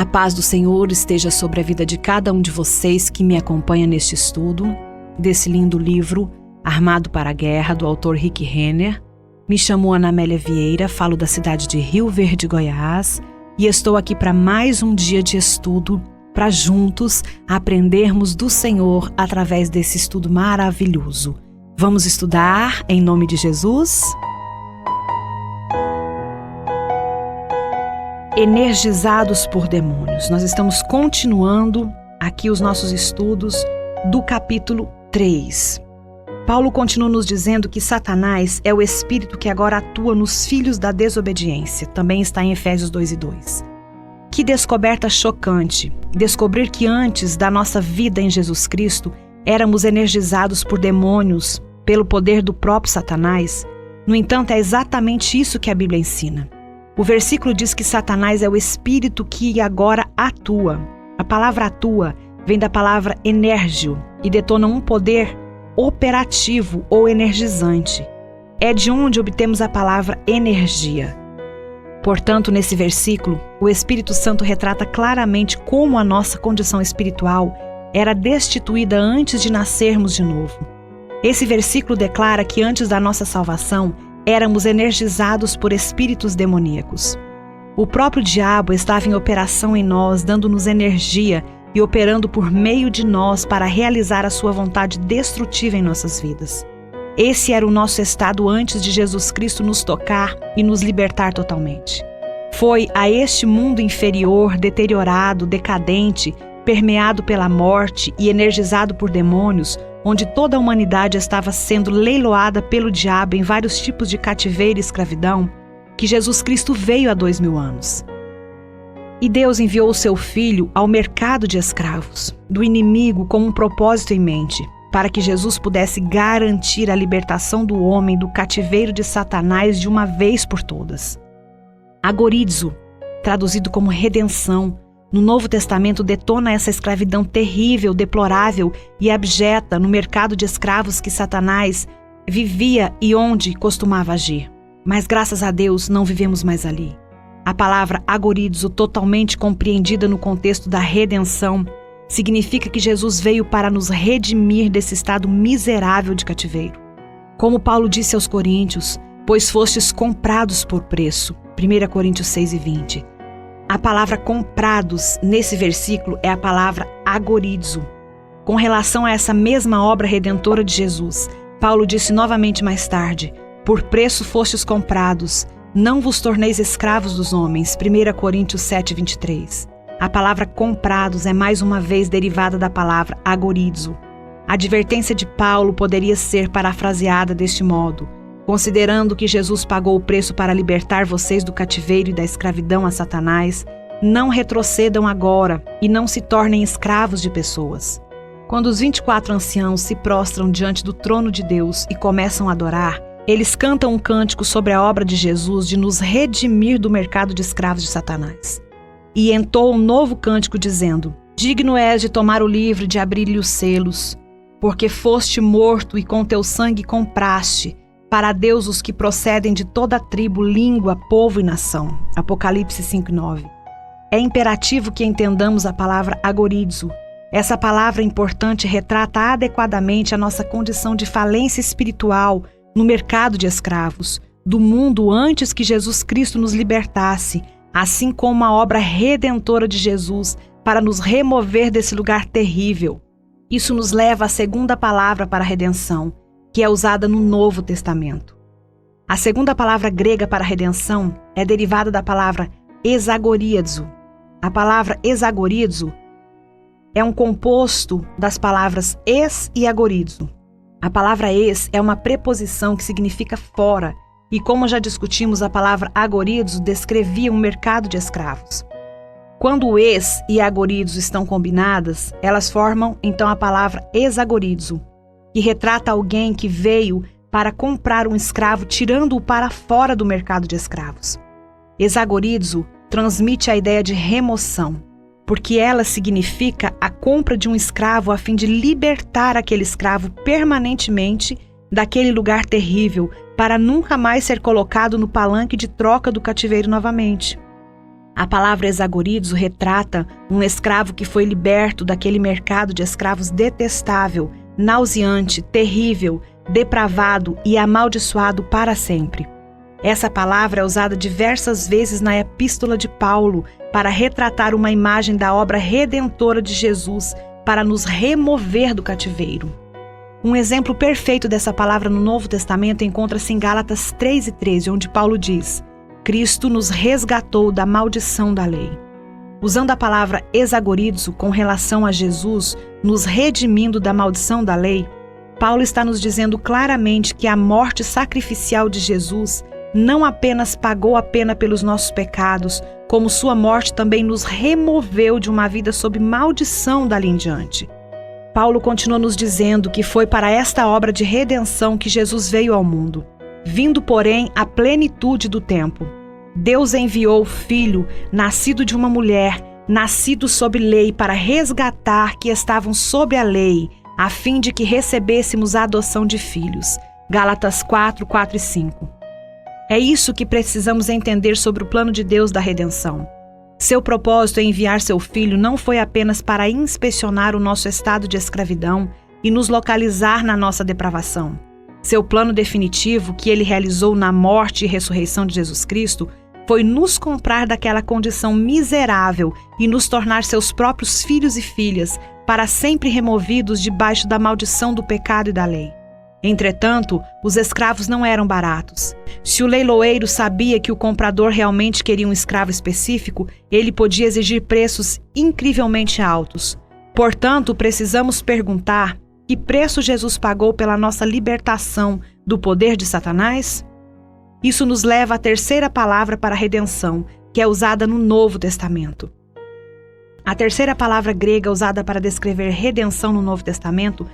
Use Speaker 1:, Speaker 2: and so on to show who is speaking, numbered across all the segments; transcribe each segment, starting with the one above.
Speaker 1: paz do Senhor esteja sobre a vida de cada um de vocês que me acompanha neste estudo desse lindo livro Armado para a Guerra, do autor Rick Renner. Me chamo Ana Amélia Vieira, falo da cidade de Rio Verde, Goiás, e estou aqui para mais um dia de estudo para juntos aprendermos do Senhor através desse estudo maravilhoso. Vamos estudar em nome de Jesus? Energizados por demônios. Nós estamos continuando aqui os nossos estudos do capítulo 3. Paulo continua nos dizendo que Satanás é o espírito que agora atua nos filhos da desobediência. Também está em Efésios 2:2. Que descoberta chocante! Descobrir que antes da nossa vida em Jesus Cristo éramos energizados por demônios pelo poder do próprio Satanás. No entanto, é exatamente isso que a Bíblia ensina. O versículo diz que Satanás é o espírito que agora atua. A palavra atua vem da palavra enérgio e detona um poder operativo ou energizante. É de onde obtemos a palavra energia. Portanto, nesse versículo, o Espírito Santo retrata claramente como a nossa condição espiritual era destituída antes de nascermos de novo. Esse versículo declara que antes da nossa salvação, éramos energizados por espíritos demoníacos. O próprio diabo estava em operação em nós, dando-nos energia e operando por meio de nós para realizar a sua vontade destrutiva em nossas vidas. Esse era o nosso estado antes de Jesus Cristo nos tocar e nos libertar totalmente. Foi a este mundo inferior, deteriorado, decadente, permeado pela morte e energizado por demônios, onde toda a humanidade estava sendo leiloada pelo diabo em vários tipos de cativeiro e escravidão, que Jesus Cristo veio há 2000 anos. E Deus enviou o seu Filho ao mercado de escravos, do inimigo, com um propósito em mente, para que Jesus pudesse garantir a libertação do homem do cativeiro de Satanás de uma vez por todas. Agorizo, traduzido como redenção, no Novo Testamento detona essa escravidão terrível, deplorável e abjeta no mercado de escravos que Satanás vivia e onde costumava agir. Mas graças a Deus não vivemos mais ali. A palavra agorizo, totalmente compreendida no contexto da redenção, significa que Jesus veio para nos redimir desse estado miserável de cativeiro. Como Paulo disse aos Coríntios, pois fostes comprados por preço. 1 Coríntios 6:20. A palavra comprados nesse versículo é a palavra agorizo. Com relação a essa mesma obra redentora de Jesus, Paulo disse novamente mais tarde, por preço fostes comprados, não vos torneis escravos dos homens. 1 Coríntios 7:23. A palavra comprados é mais uma vez derivada da palavra agorizo. A advertência de Paulo poderia ser parafraseada deste modo: considerando que Jesus pagou o preço para libertar vocês do cativeiro e da escravidão a Satanás, não retrocedam agora e não se tornem escravos de pessoas. Quando os 24 anciãos se prostram diante do trono de Deus e começam a adorar, eles cantam um cântico sobre a obra de Jesus de nos redimir do mercado de escravos de Satanás. E entoam um novo cântico dizendo: digno és de tomar o livro e de abrir-lhe os selos, porque foste morto e com teu sangue compraste para Deus os que procedem de toda a tribo, língua, povo e nação. Apocalipse 5:9. É imperativo que entendamos a palavra agorizo. Essa palavra importante retrata adequadamente a nossa condição de falência espiritual no mercado de escravos, do mundo antes que Jesus Cristo nos libertasse, assim como a obra redentora de Jesus para nos remover desse lugar terrível. Isso nos leva à segunda palavra para a redenção, que é usada no Novo Testamento. A segunda palavra grega para redenção é derivada da palavra exagorizo. A palavra exagorizo é um composto das palavras ex e agorizo. A palavra ex é uma preposição que significa fora, e como já discutimos, a palavra agorizo descrevia um mercado de escravos. Quando o ex e agorizo estão combinadas, elas formam então a palavra exagorizo, que retrata alguém que veio para comprar um escravo, tirando-o para fora do mercado de escravos. Exagorizo transmite a ideia de remoção, porque ela significa a compra de um escravo a fim de libertar aquele escravo permanentemente daquele lugar terrível, para nunca mais ser colocado no palanque de troca do cativeiro novamente. A palavra exagorizo retrata um escravo que foi liberto daquele mercado de escravos detestável, nauseante, terrível, depravado e amaldiçoado para sempre. Essa palavra é usada diversas vezes na epístola de Paulo para retratar uma imagem da obra redentora de Jesus para nos remover do cativeiro. Um exemplo perfeito dessa palavra no Novo Testamento encontra-se em Gálatas 3:13, onde Paulo diz: Cristo nos resgatou da maldição da lei. Usando a palavra exagorizo com relação a Jesus, nos redimindo da maldição da lei, Paulo está nos dizendo claramente que a morte sacrificial de Jesus não apenas pagou a pena pelos nossos pecados, como sua morte também nos removeu de uma vida sob maldição dali em diante. Paulo continua nos dizendo que foi para esta obra de redenção que Jesus veio ao mundo. Vindo, porém, à plenitude do tempo, Deus enviou o Filho, nascido de uma mulher, nascido sob lei, para resgatar que estavam sob a lei, a fim de que recebêssemos a adoção de filhos. Gálatas 4:4 e 5. É isso que precisamos entender sobre o plano de Deus da redenção. Seu propósito em enviar seu Filho não foi apenas para inspecionar o nosso estado de escravidão e nos localizar na nossa depravação. Seu plano definitivo, que ele realizou na morte e ressurreição de Jesus Cristo, foi nos comprar daquela condição miserável e nos tornar seus próprios filhos e filhas, para sempre removidos debaixo da maldição do pecado e da lei. Entretanto, os escravos não eram baratos. Se o leiloeiro sabia que o comprador realmente queria um escravo específico, ele podia exigir preços incrivelmente altos. Portanto, precisamos perguntar: que preço Jesus pagou pela nossa libertação do poder de Satanás? Isso nos leva à terceira palavra para a redenção, que é usada no Novo Testamento. A terceira palavra grega usada para descrever redenção no Novo Testamento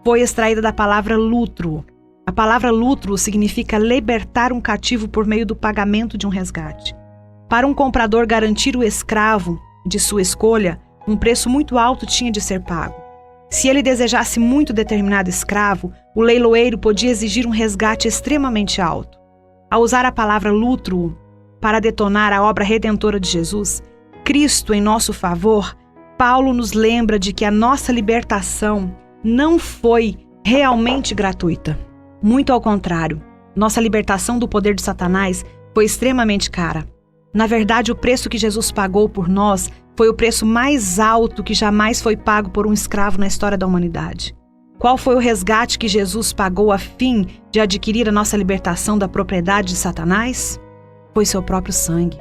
Speaker 1: foi extraída da palavra lútruo. A palavra lútruo significa libertar um cativo por meio do pagamento de um resgate. Para um comprador garantir o escravo de sua escolha, um preço muito alto tinha de ser pago. Se ele desejasse muito determinado escravo, o leiloeiro podia exigir um resgate extremamente alto. Ao usar a palavra lútruo para detonar a obra redentora de Jesus, Cristo em nosso favor, Paulo nos lembra de que a nossa libertação não foi realmente gratuita. Muito ao contrário, nossa libertação do poder de Satanás foi extremamente cara. Na verdade, o preço que Jesus pagou por nós foi o preço mais alto que jamais foi pago por um escravo na história da humanidade. Qual foi o resgate que Jesus pagou a fim de adquirir a nossa libertação da propriedade de Satanás? Foi seu próprio sangue.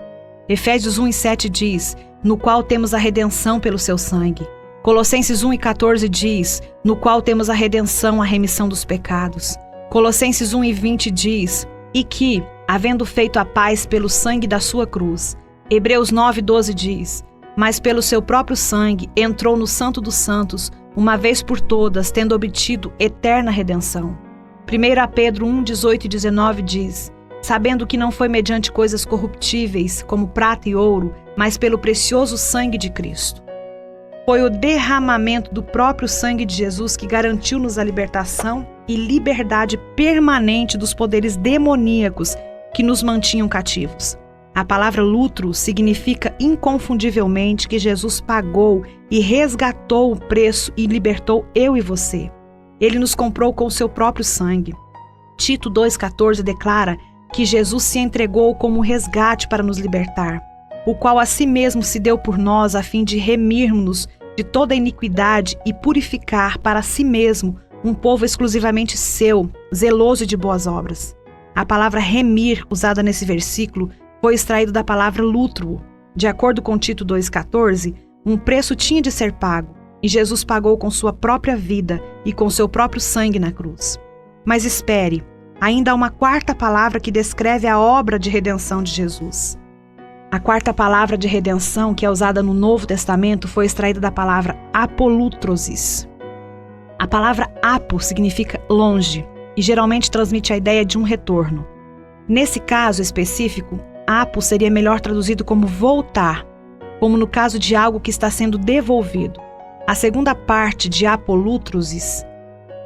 Speaker 1: Efésios 1:7 diz: no qual temos a redenção pelo seu sangue. Colossenses 1:14 diz: no qual temos a redenção, a remissão dos pecados. Colossenses 1:20 diz: e que, havendo feito a paz pelo sangue da sua cruz. Hebreus 9:12 diz: mas pelo seu próprio sangue entrou no Santo dos Santos, uma vez por todas, tendo obtido eterna redenção. 1 Pedro 1:18 e 19 diz: sabendo que não foi mediante coisas corruptíveis, como prata e ouro, mas pelo precioso sangue de Cristo. Foi o derramamento do próprio sangue de Jesus que garantiu-nos a libertação e liberdade permanente dos poderes demoníacos que nos mantinham cativos. A palavra lútruo significa inconfundivelmente que Jesus pagou e resgatou o preço e libertou eu e você. Ele nos comprou com o seu próprio sangue. Tito 2,14 declara que Jesus se entregou como resgate para nos libertar, o qual a si mesmo se deu por nós a fim de remir-nos de toda iniquidade e purificar para si mesmo um povo exclusivamente seu, zeloso de boas obras. A palavra remir, usada nesse versículo, foi extraído da palavra lútruo. De acordo com Tito 2,14, um preço tinha de ser pago, e Jesus pagou com sua própria vida e com seu próprio sangue na cruz. Mas espere, ainda há uma quarta palavra que descreve a obra de redenção de Jesus. A quarta palavra de redenção que é usada no Novo Testamento foi extraída da palavra apolútrosis. A palavra apo significa longe e geralmente transmite a ideia de um retorno. Nesse caso específico, apo seria melhor traduzido como voltar, como no caso de algo que está sendo devolvido. A segunda parte de apolútrosis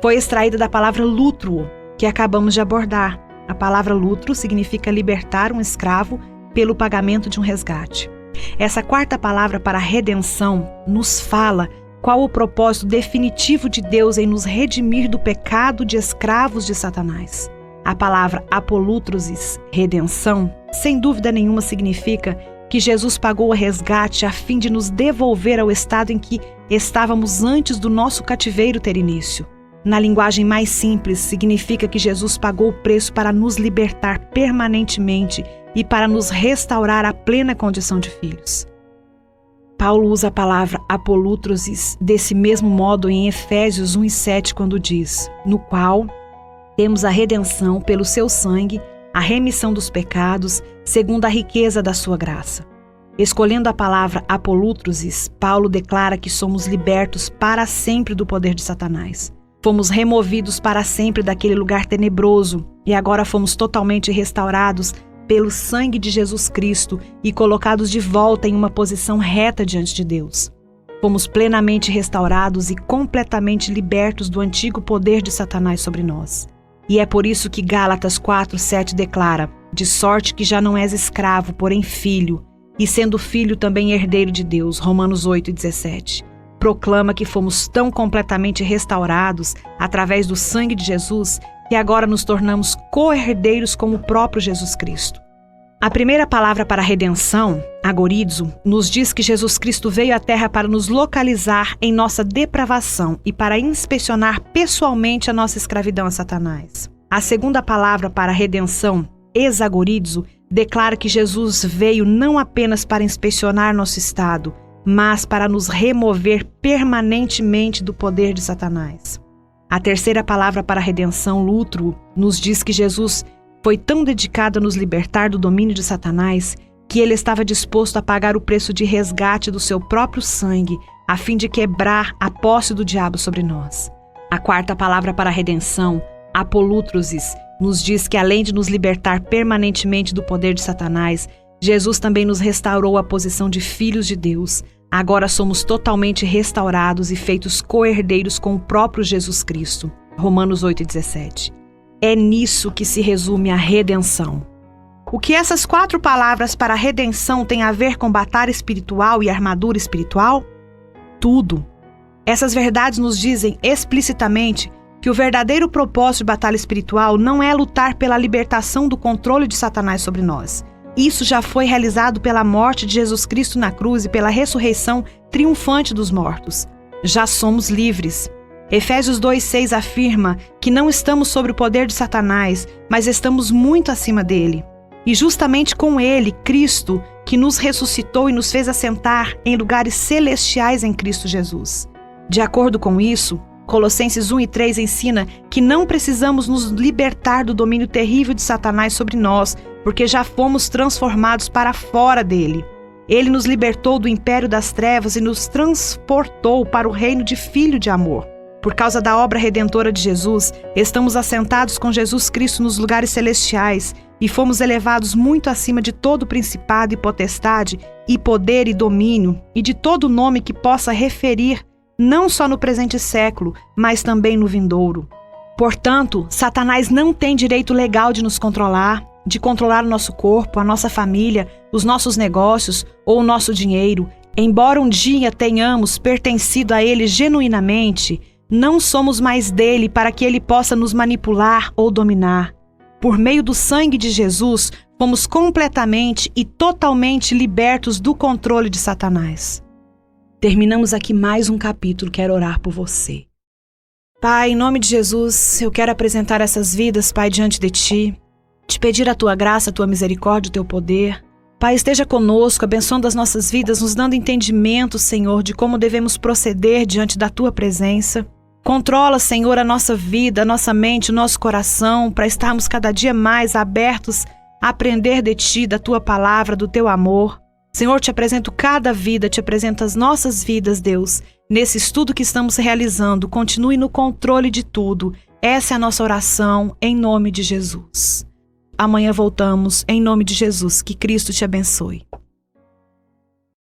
Speaker 1: foi extraída da palavra lútruo, que acabamos de abordar. A palavra lútruo significa libertar um escravo pelo pagamento de um resgate. Essa quarta palavra para redenção nos fala qual o propósito definitivo de Deus em nos redimir do pecado de escravos de Satanás. A palavra apolútrosis, redenção, sem dúvida nenhuma significa que Jesus pagou o resgate a fim de nos devolver ao estado em que estávamos antes do nosso cativeiro ter início. Na linguagem mais simples, significa que Jesus pagou o preço para nos libertar permanentemente e para nos restaurar à plena condição de filhos. Paulo usa a palavra apolútrosis desse mesmo modo em Efésios 1:7, quando diz: no qual temos a redenção pelo seu sangue, a remissão dos pecados, segundo a riqueza da sua graça. Escolhendo a palavra apolútrosis, Paulo declara que somos libertos para sempre do poder de Satanás. Fomos removidos para sempre daquele lugar tenebroso e agora fomos totalmente restaurados pelo sangue de Jesus Cristo e colocados de volta em uma posição reta diante de Deus. Fomos plenamente restaurados e completamente libertos do antigo poder de Satanás sobre nós. E é por isso que Gálatas 4:7 declara: de sorte que já não és escravo, porém filho, e sendo filho também herdeiro de Deus. Romanos 8:17. Proclama que fomos tão completamente restaurados através do sangue de Jesus que agora nos tornamos co-herdeiros com o próprio Jesus Cristo. A primeira palavra para redenção, agorizo, nos diz que Jesus Cristo veio à Terra para nos localizar em nossa depravação e para inspecionar pessoalmente a nossa escravidão a Satanás. A segunda palavra para redenção, exagorizo, declara que Jesus veio não apenas para inspecionar nosso estado, mas para nos remover permanentemente do poder de Satanás. A terceira palavra para redenção, lutro, nos diz que Jesus foi tão dedicado a nos libertar do domínio de Satanás que ele estava disposto a pagar o preço de resgate do seu próprio sangue, a fim de quebrar a posse do diabo sobre nós. A quarta palavra para redenção, apolútrosis, nos diz que além de nos libertar permanentemente do poder de Satanás, Jesus também nos restaurou à posição de filhos de Deus. Agora somos totalmente restaurados e feitos co-herdeiros com o próprio Jesus Cristo. Romanos 8:17. É nisso que se resume a redenção. O que essas quatro palavras para redenção têm a ver com batalha espiritual e armadura espiritual? Tudo. Essas verdades nos dizem explicitamente que o verdadeiro propósito de batalha espiritual não é lutar pela libertação do controle de Satanás sobre nós. Isso já foi realizado pela morte de Jesus Cristo na cruz e pela ressurreição triunfante dos mortos. Já somos livres. Efésios 2:6 afirma que não estamos sob o poder de Satanás, mas estamos muito acima dele. E justamente com ele, Cristo, que nos ressuscitou e nos fez assentar em lugares celestiais em Cristo Jesus. De acordo com isso, Colossenses 1:3 ensina que não precisamos nos libertar do domínio terrível de Satanás sobre nós, porque já fomos transformados para fora dele. Ele nos libertou do império das trevas e nos transportou para o reino de Filho de amor. Por causa da obra redentora de Jesus, estamos assentados com Jesus Cristo nos lugares celestiais e fomos elevados muito acima de todo principado e potestade e poder e domínio e de todo nome que possa referir não só no presente século, mas também no vindouro. Portanto, Satanás não tem direito legal de nos controlar, de controlar o nosso corpo, a nossa família, os nossos negócios ou o nosso dinheiro. Embora um dia tenhamos pertencido a ele genuinamente, não somos mais dele para que ele possa nos manipular ou dominar. Por meio do sangue de Jesus, fomos completamente e totalmente libertos do controle de Satanás. Terminamos aqui mais um capítulo. Quero orar por você. Pai, em nome de Jesus, eu quero apresentar essas vidas, Pai, diante de Ti. Te pedir a Tua graça, a Tua misericórdia, o Teu poder. Pai, esteja conosco, abençoando as nossas vidas, nos dando entendimento, Senhor, de como devemos proceder diante da Tua presença. Controla, Senhor, a nossa vida, a nossa mente, o nosso coração, para estarmos cada dia mais abertos a aprender de Ti, da Tua palavra, do Teu amor. Senhor, te apresento cada vida, te apresento as nossas vidas, Deus. Nesse estudo que estamos realizando, continue no controle de tudo. Essa é a nossa oração, em nome de Jesus. Amanhã voltamos, em nome de Jesus. Que Cristo te abençoe.